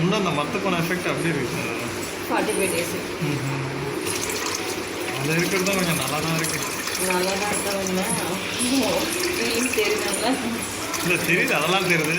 இன்னும் அந்த மரத்துக்கான எஃபெக்ட் அப்படியே இருக்கு 45 days. அது இருக்கிறது தான் கொஞ்சம் நல்லா தான் இருக்கு. நல்லா தான் இருக்கவங்க ஃபீலிங் தெரியுதுங்களா? இல்லை தெரியுது, அதெல்லாம் தெரியுது.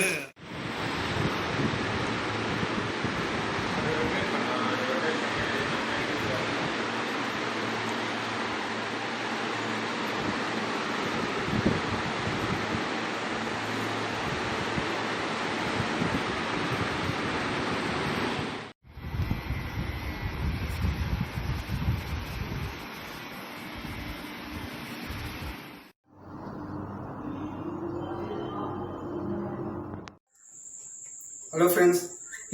ஹலோ ஃப்ரெண்ட்ஸ்,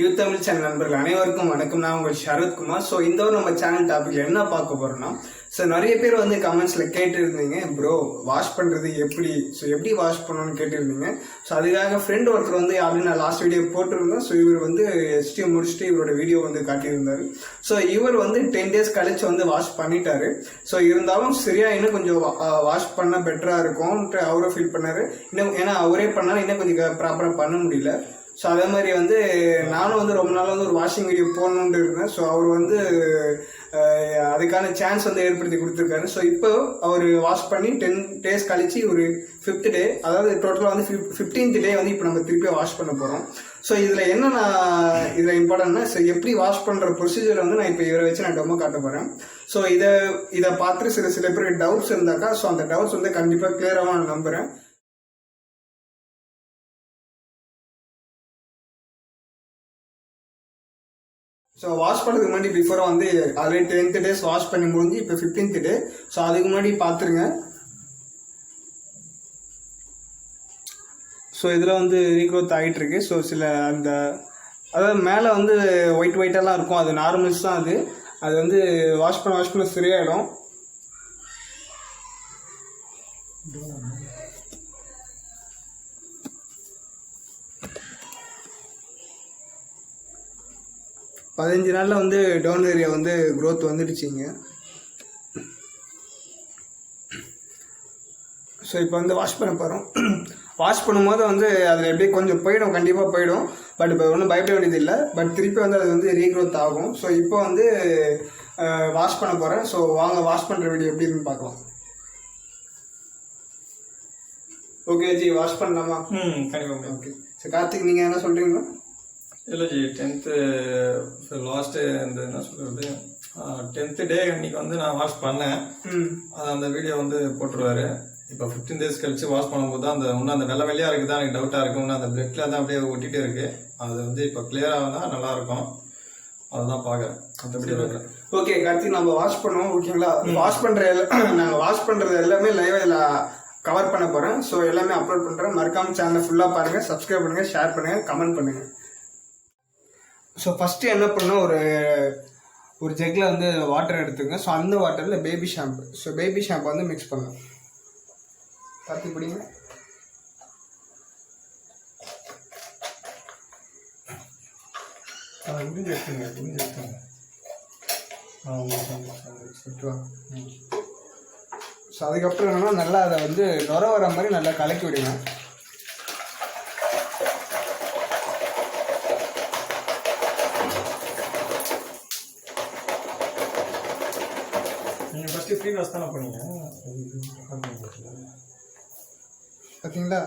யூத்தமிழ் சேனல் நண்பர்கள் அனைவருக்கும் வணக்கம். நான் உங்கள் சரத் குமார். ஸோ இந்த நம்ம சேனல் டாபிக் என்ன பார்க்க போறோம்னா, ஸோ நிறைய பேர் வந்து கமெண்ட்ஸில் கேட்டுருந்தீங்க, ப்ரோ வாஷ் பண்ணுறது எப்படி, ஸோ எப்படி வாஷ் பண்ணணும்னு கேட்டுருந்தீங்க. ஸோ அதுக்காக ஃப்ரெண்ட் ஒருத்தர் வந்து ஆல்ரெடி நான் லாஸ்ட் வீடியோ போட்டிருந்தேன். ஸோ இவர் வந்து எஸ்டிஎம் முடிச்சுட்டு இவரோட வீடியோ வந்து காட்டியிருந்தார். ஸோ இவர் வந்து 10 days கழிச்சு வந்து வாஷ் பண்ணிட்டாரு. ஸோ இருந்தாலும் சரியா இன்னும் கொஞ்சம் வாஷ் பண்ண பெட்டராக இருக்கும்ன்ட்டு அவரும் ஃபீல் பண்ணாரு. இன்னும் ஏன்னா அவரே பண்ணாலும் இன்னும் கொஞ்சம் ப்ராப்பராக பண்ண முடியல. ஸோ அதே மாதிரி வந்து நானும் வந்து ரொம்ப நாள் வந்து ஒரு வாஷிங் வீடியோ போடணுன்ட்டு இருந்தேன். ஸோ அவர் வந்து அதுக்கான சான்ஸ் வந்து ஏற்படுத்தி கொடுத்துருக்காரு. ஸோ இப்போ அவர் வாஷ் பண்ணி 10 days கழிச்சு ஒரு 5th day, அதாவது டோட்டலாக வந்து 15th day வந்து இப்போ நம்ம திருப்பி வாஷ் பண்ண போகிறோம். ஸோ இதில் என்ன இதில் இம்பார்ட்டன்ட்னா, ஸோ எப்படி வாஷ் பண்ணுற ப்ரொசீஜர் வந்து நான் இப்போ இவரை வச்சு நான் டெமோ காட்ட போகிறேன். ஸோ இதை பார்த்துட்டு சில பேருக்கு டவுட்ஸ் இருந்தாக்கா, ஸோ அந்த டவுட்ஸ் வந்து கண்டிப்பாக கிளியராக நான் நம்புகிறேன். ஸோ வாஷ் பண்ணுறதுக்கு முன்னாடி பிஃபோராக வந்து ஆல்ரெடி 10th days வாஷ் பண்ணி முடிஞ்சு இப்போ 15th day. ஸோ அதுக்கு முன்னாடி பார்த்துருங்க. ஸோ இதில் வந்து ரீக்ரோத் ஆகிட்டு இருக்கு. ஸோ சில அந்த அதாவது மேலே வந்து ஒயிட்டெல்லாம் இருக்கும், அது நார்மல்ஸ் தான். அது வந்து வாஷ் பண்ண சரியாயிடும். பதினஞ்சு நாளில் வந்து டவுன் ஏரியா வந்து க்ரோத் வந்துடுச்சிங்க. ஸோ இப்போ வந்து வாஷ் பண்ண போகிறோம். வாஷ் பண்ணும்போது வந்து அதில் எப்படி கொஞ்சம் போயிடும், கண்டிப்பாக போயிடும். பட் இப்போ ஒன்றும் பயப்பட வேண்டியது இல்லை. பட் திருப்பி வந்து அது வந்து ரீக்ரோத் ஆகும். ஸோ இப்போ வந்து வாஷ் பண்ண போகிறேன். ஸோ வாங்க வாஷ் பண்ணுற வீடியோ எப்படி இருக்குன்னு பார்க்கலாம். ஓகே ஜி, வாஷ் பண்ணலாமா? கண்டிப்பாக. ஓகே. ஸோ கார்த்திக், நீங்கள் என்ன சொல்கிறீங்களா? இல்லை ஜி, 10th லாஸ்ட்டு இந்த என்ன சொல்கிறது 10th day அன்னைக்கு வந்து நான் வாஷ் பண்ணேன். அது அந்த வீடியோ வந்து போட்டுருவாரு. இப்போ 15 days கழிச்சு வாஷ் பண்ணும்போது தான் இன்னும் அந்த வெள்ளை வெள்ளையாக இருக்குது தான் எனக்கு டவுட்டாக இருக்கும். இன்னும் அந்த பிளட்ல தான் அப்படியே ஒட்டிகிட்டே இருக்குது. அது வந்து இப்போ கிளியராக தான் நல்லாயிருக்கும். அதுதான் பார்க்குறேன். மற்றபடி இருக்கிறேன். ஓகே கார்த்திக், நம்ம வாஷ் பண்ணுவோம். ஓகேங்களா? நாங்கள் வாஷ் பண்ணுறது எல்லாமே லைவாக கவர் பண்ண போகிறேன். ஸோ எல்லாமே அப்லோட் பண்ணுறேன். மறக்காம சேனலை ஃபுல்லாக பாருங்கள், சப்ஸ்கிரைப் பண்ணுங்கள், ஷேர் பண்ணுங்கள், கமெண்ட் பண்ணுங்கள். ஸோ ஃபஸ்ட்டு என்ன பண்ணால் ஒரு ஜெக்கில் வந்து வாட்டர் எடுத்துங்க. ஸோ அந்த வாட்டரில் baby shampoo. So baby shampoo வந்து மிக்ஸ் பண்ணுங்க. பார்த்து பிடிங்க. ஸோ அதுக்கப்புறம் என்னன்னா நல்லா அதை வந்து நுர வர மாதிரி நல்லா கலக்கி விடுங்க. நீங்கள் ஃபஸ்ட்டு ஃப்ரீ வாஷ் தானே பண்ணீங்க பார்த்தீங்களா?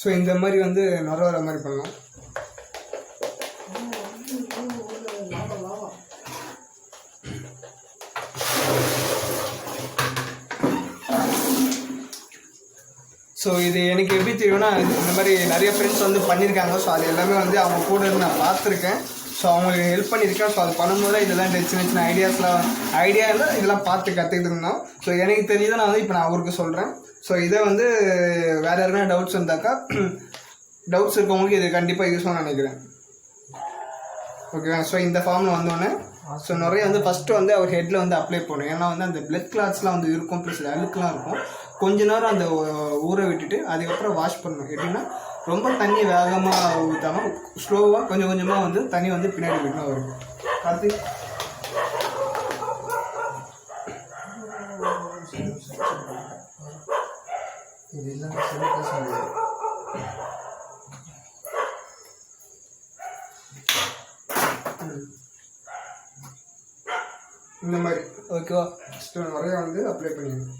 ஸோ இந்த மாதிரி வந்து நுர வர மாதிரி பண்ணலாம். ஸோ இது எனக்கு எப்படி தெரியும்னா, இந்த மாதிரி நிறைய ஃப்ரெண்ட்ஸ் வந்து பண்ணியிருக்காங்க. ஸோ அது எல்லாமே வந்து அவங்க கூட இருந்து நான் பார்த்துருக்கேன். ஸோ அவங்களுக்கு ஹெல்ப் பண்ணியிருக்கேன். ஸோ அது பண்ணும்போது இதெல்லாம் சின்ன ஐடியா இல்லை, இதெல்லாம் பார்த்து கற்றுக்கிட்டு இருந்தோம். ஸோ எனக்கு தெரியுது, நான் வந்து இப்போ நான் அவருக்கு சொல்கிறேன். ஸோ இதை வந்து வேறு யாருன்னா டவுட்ஸ் இருந்தாக்கா, டவுட்ஸ் இருக்கவங்களுக்கு இது கண்டிப்பாக யூஸ் பண்ண நினைக்கிறேன். ஓகேவா? ஸோ இந்த ஃபார்மில் வந்தோடனே ஸோ நிறைய வந்து ஃபஸ்ட்டு வந்து அவர் ஹெட்டில் வந்து அப்ளை பண்ணணும். ஏன்னா வந்து அந்த பிளட் கிளாத்ஸ்லாம் வந்து இருக்கும், ப்ளஸ் அழுக்கெலாம் இருக்கும். கொஞ்ச நேரம் அந்த ஊற விட்டுட்டு அதுக்கப்புறம் வாஷ் பண்ணணும். எப்படின்னா ரொம்ப தண்ணி வேகமாக ஊற்றாமல் ஸ்லோவாக கொஞ்சம் கொஞ்சமாக வந்து தண்ணி வந்து பின்னாடி விடணும். வரும் கார்த்திக், இந்த மாதிரி ஓகேவா. ஃபஸ்ட்டு நிறைய வந்து அப்ளை பண்ணிடணும்.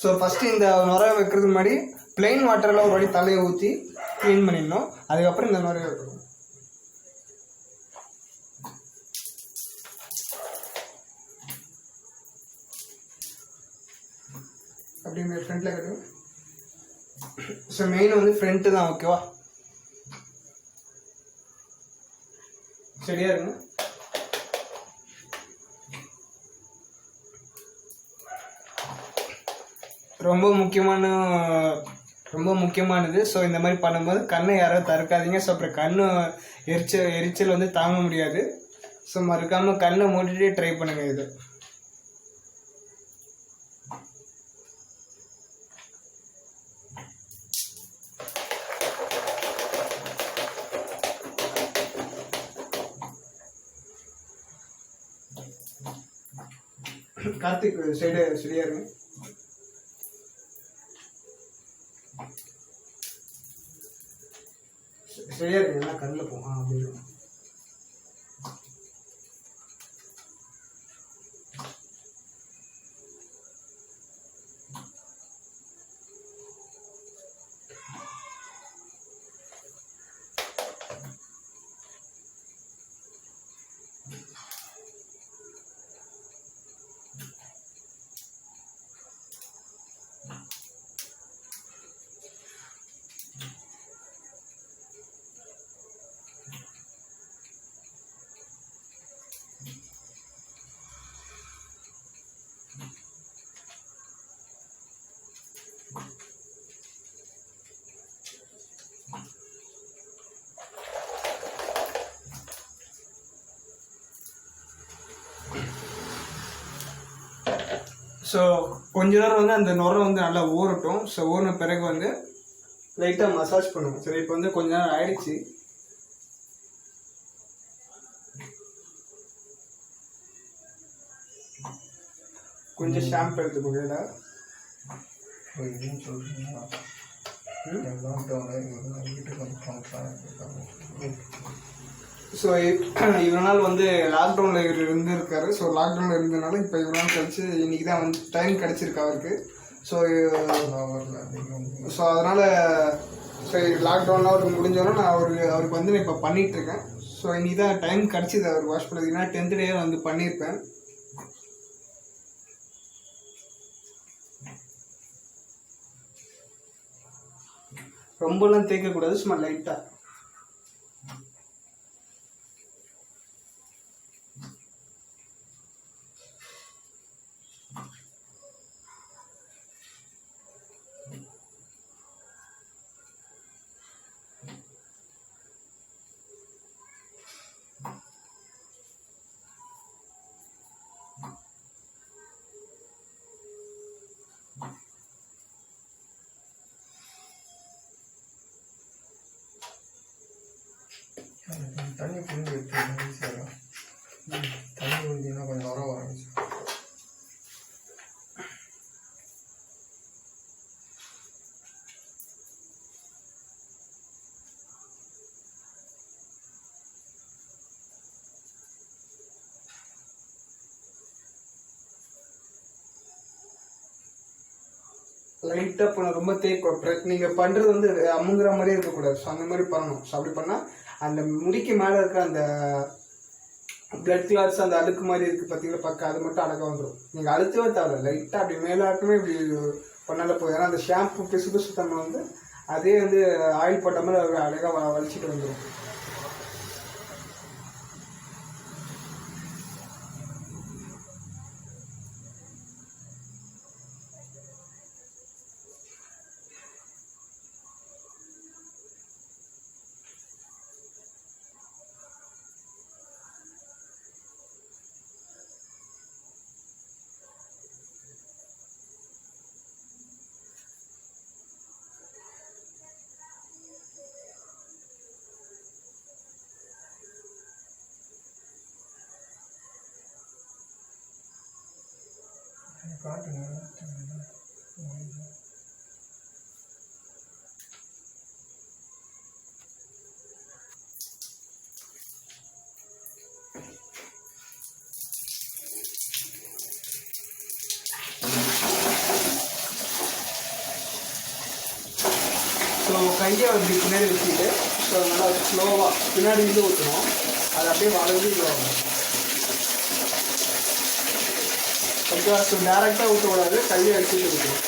ஸோ ஃபஸ்ட்டு இந்த நுரை வைக்கிறதுக்கு முன்னாடி பிளெயின் வாட்டரில் ஒரு வாட்டி தலையை ஊற்றி க்ளீன் பண்ணிடணும். அதுக்கப்புறம் இந்த நுரையை வைக்கணும். அப்படியே ஃப்ரண்ட்டில் கட்டுங்க. ஸோ மெயின் வந்து ஃப்ரண்ட்டு தான் ஓகேவா. சரியா இருங்க. ரொம்ப முக்கியமானது. ஸோ இந்த மாதிரி பண்ணும்போது கண்ணை யாராவது திறக்காதீங்க. ஸோ அப்புறம் கண்ணு எரிச்சல் வந்து தாங்க முடியாது. ஸோ மறக்காமல் கண்ணை மூடிட்டே ட்ரை பண்ணுங்கள் இது. கார்த்திக் சைடு சரியா இருங்க. சரியா இருக்கு. எல்லாம் கண்ணில் போகும் அப்படின்னு. ஸோ கொஞ்ச நேரம் வந்து அந்த நுரை வந்து நல்லா ஊறட்டும். ஸோ ஊறின பிறகு வந்து லைட்டாக மசாஜ் பண்ணுவோம். சரி, இப்போ வந்து கொஞ்ச நேரம் ஆயிடுச்சு. கொஞ்சம் ஷாம்பு எடுத்துக்கோங்க. ஸோ இவ்வளோ நாள் வந்து லாக்டவுனில் இருந்திருக்காரு. ஸோ லாக்டவுனில் இருந்ததுனால இப்போ இவ்வளோ நாள் கழிச்சு இன்றைக்கி தான் வந்து டைம் கிடச்சிருக்கு அவருக்கு. ஸோ அதனால் சரி லாக்டவுன்லாம் அவருக்கு முடிஞ்சோன்னா நான் அவருக்கு வந்து நான் இப்போ பண்ணிகிட்ருக்கேன். ஸோ இன்றைக்கி தான் டைம் கிடச்சிது அவர் வாஷ் பண்ணதுக்குன்னா 10th டே வந்து பண்ணியிருப்பேன். ரொம்பலாம் தேய்க்கக்கூடாது, சும்மா லைட்டாக. தண்ணி புரிஞ்சு எடுத்து ஈஸியாக தண்ணி ஊற்றினா கொஞ்சம் உரம் ஆரம்பிச்சு. லைட்டாக பண்ண ரொம்ப தேய்க்க. நீங்கள் பண்ணுறது வந்து அமுங்குற மாதிரியே இருக்கக்கூடாது. ஸோ அந்த மாதிரி பண்ணணும். ஸோ அப்படி பண்ணால் அந்த முடிக்கு மேலே இருக்கிற அந்த பிளட் கிளாட்ஸ் அந்த அழுக்கு மாதிரி இருக்குது பார்த்தீங்களா பக்கம், அது மட்டும் அழகாக வந்துடும். நீங்கள் அழுத்தவே தேவை, லைட்டாக அப்படி மேலாட்டுமே இப்படி பண்ணால போதும். ஏன்னா அந்த ஷாம்பு பிசு தன்மை வந்து அதே வந்து ஆயில் போட்ட மாதிரி அழகாக வலிச்சிட்டு வந்துடும். காட்டுங்க. ஸோ கையை அப்படி பின்னாடி வச்சுக்கிட்டு ஸோ நல்லா ஸ்லோவாக பின்னாடி இருந்து ஊற்றணும். அது அப்படியே வளர்ந்து இதுவாகும். கொஞ்சம் ஸோ டேரெக்டாக ஊற்றக்கூடாது, கையை வச்சுட்டு ஊற்றணும்.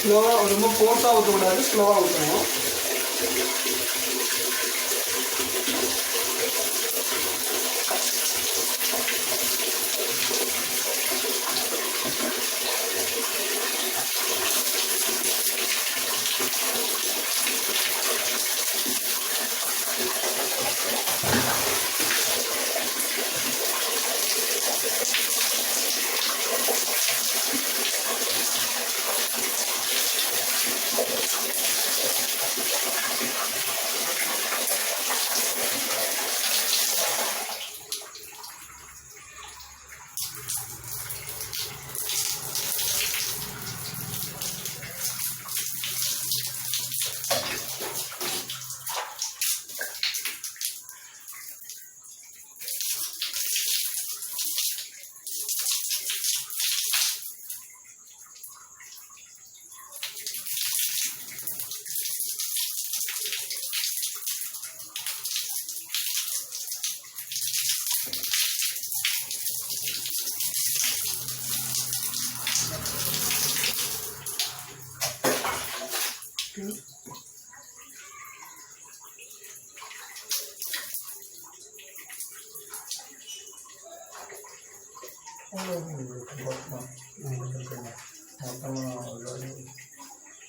ஸ்லோவாக ரொம்ப ஃபோர்ஸாக ஊற்றக்கூடாது, ஸ்லோவாக ஊற்றணும்.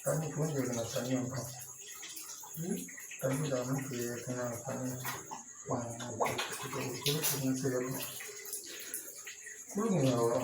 தண்ணி தூங்கி விடுங்க, தண்ணி வந்துடும். தண்ணி தான் தண்ணி சரி கொடுங்க அவ்வளோ.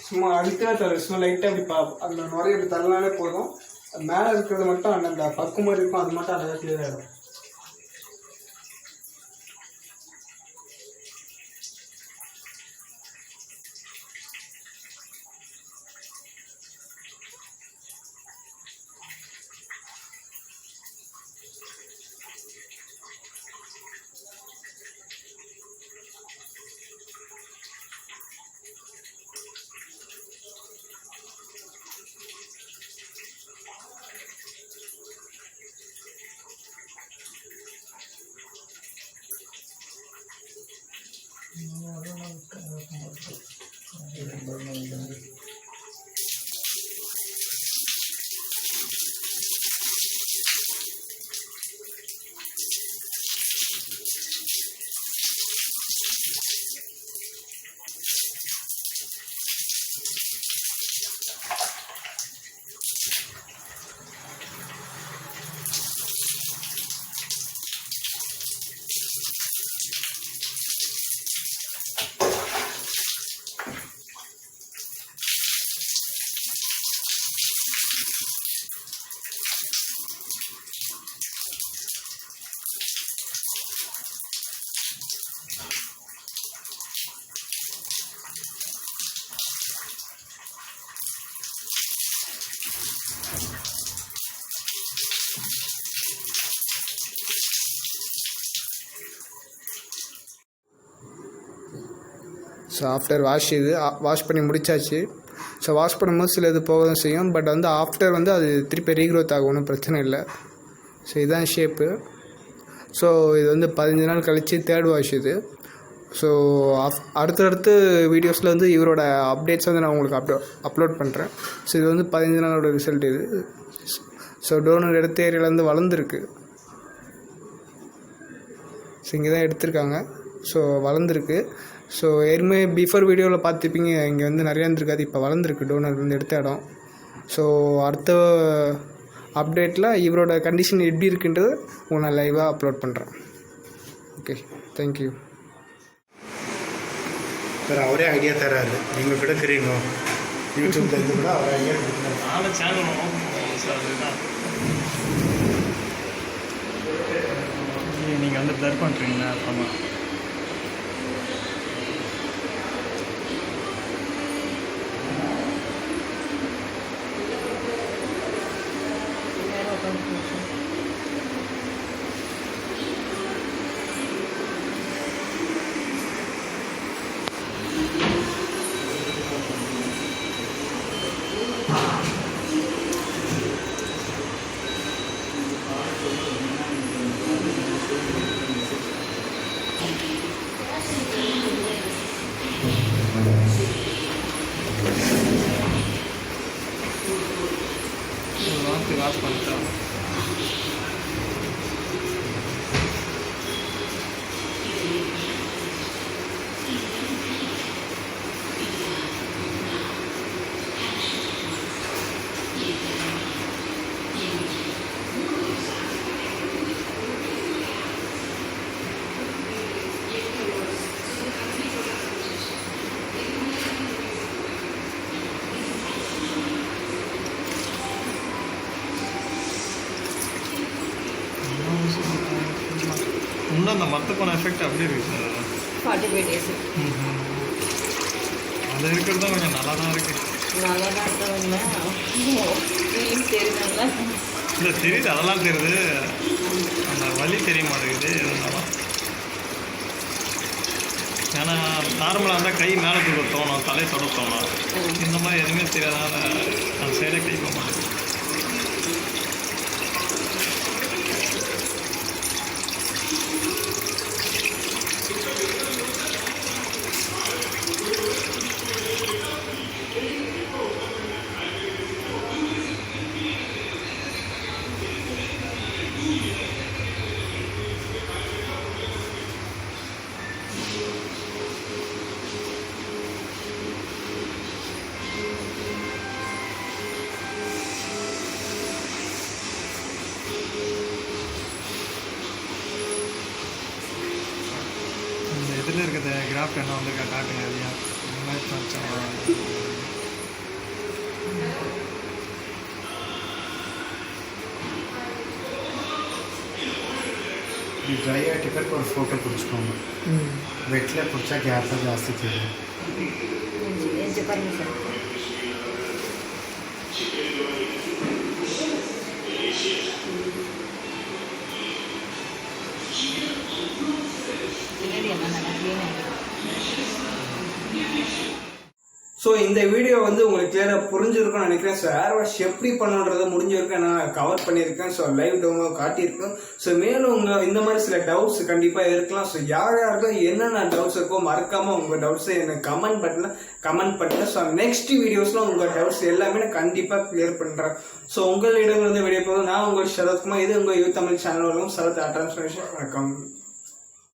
சும்மா அழுத்தா தரும், சும்மா லைட்டாக அப்படி அதில் நிறைய இப்படி தரலாலே போதும். மேலே இருக்கிறது மட்டும் அந்த பக்கு மாதிரி இருக்கும், அது மட்டும் அழகாக கிளியர் ஆகிடும். ஸோ ஆஃப்டர் வாஷ் இது வாஷ் பண்ணி முடிச்சாச்சு. ஸோ வாஷ் பண்ணும்போது சில இது போக தான் செய்யும், பட் வந்து ஆஃப்டர் வந்து அது திருப்பி ரீக்ரோத் ஆகும், ஒன்றும் பிரச்சனை இல்லை. ஸோ இதுதான் ஷேப்பு. ஸோ இது வந்து 15 நாள் கழித்து 3rd வாஷ் இது. ஸோ அடுத்தடுத்து வீடியோஸில் வந்து இவரோட அப்டேட்ஸ் வந்து நான் உங்களுக்கு அப்லோட் பண்ணுறேன். ஸோ இது வந்து 15 நாளோட ரிசல்ட் இது. ஸோ டோனர் எடுத்த ஏரியாவிலேருந்து வளர்ந்துருக்கு. ஸோ இங்கே தான் எடுத்திருக்காங்க. ஸோ வளர்ந்துருக்கு. ஸோ ஏற்கனவே பிஃபோர் வீடியோவில் பார்த்துருப்பீங்க, இங்கே வந்து நிறையா இருந்திருக்காது, இப்போ வளர்ந்துருக்கு டோனர் வந்து எடுத்த இடம். ஸோ அடுத்த அப்டேட்டில் இவரோட கண்டிஷன் எப்படி இருக்குன்றது உங்களுக்கு நான் லைவாக அப்லோட் பண்ணுறேன். Okay, thank you sir. அவரே ஐடியா தராரு, நீங்கள் கிடக்குறீங்க யூடியூப்ல இருந்து கூட அவர் ஐடியா கொடுக்குறாரு. நாலு சேனல் சார், அதுதான் நீங்கள் வந்து ப்ளர் பண்ணுறீங்களா? ஆமாம். வாஷ் பண்ணிட்டோம். இன்னும் அந்த மற்ற போன எஃபெக்ட் அப்படியே இருக்குது சார். 45 days. அது இருக்கிறது தான் கொஞ்சம் நல்லா தான் இருக்குது. நல்லா தான் இருக்கிறவங்க ஃபீலிங்ஸ் தெரியுதுங்களா? இல்லை தெரியுது, அதெல்லாம் தெரியுது. அந்த வலி தெரிய மாட்டேங்குது. இருந்தாலும் ஏன்னா நார்மலாக இருந்தால் கை மேலே தூக்க தோணும், தலை தொட தோணும். இந்த மாதிரி எதுவுமே தெரியாதனால அந்த சைடே கை போக மாட்டேங்குது. இதில் இருக்கிற கிராஃப் என்ன வந்து காட்டுங்க இல்லையா? డ్రై అయ్యేటప్పుడు ఒక ఫోటో పుచ్చుకోండి. వెట్లో పుచ్చా గ్యాప్ జాస్తి చేయాలి. ఏం చెప్పాలి సార్? ஸோ இந்த வீடியோ வந்து உங்களுக்கு கிளியராக புரிஞ்சிருக்கும்னு நினைக்கிறேன். ஸோ ஹேர் வாஷ் எப்படி பண்ணுன்றதை முடிஞ்சிருக்கேன், நான் கவர் பண்ணியிருக்கேன். ஸோ லைவ் டெமோ காட்டியிருக்கேன். ஸோ மேலும் உங்கள் இந்த மாதிரி சில டவுட்ஸ் கண்டிப்பாக இருக்கலாம். ஸோ யாருக்கும் என்னென்ன டவுட்ஸ் இருக்கோ மறக்காமல் உங்கள் டவுட்ஸை எனக்கு கமெண்ட் பண்ணுறேன். ஸோ நெக்ஸ்ட் வீடியோஸில் உங்கள் டவுட்ஸ் எல்லாமே நான் கண்டிப்பாக கிளியர் பண்ணுறேன். ஸோ உங்களிடம் வந்து வெளியே போதும். நான் உங்கள் சரத்குமார். இது உங்கள் யூத்தமிழ் சேனல் வரும் சரத் ட்ரான்ஸ்பிளேஷன். வணக்கம்.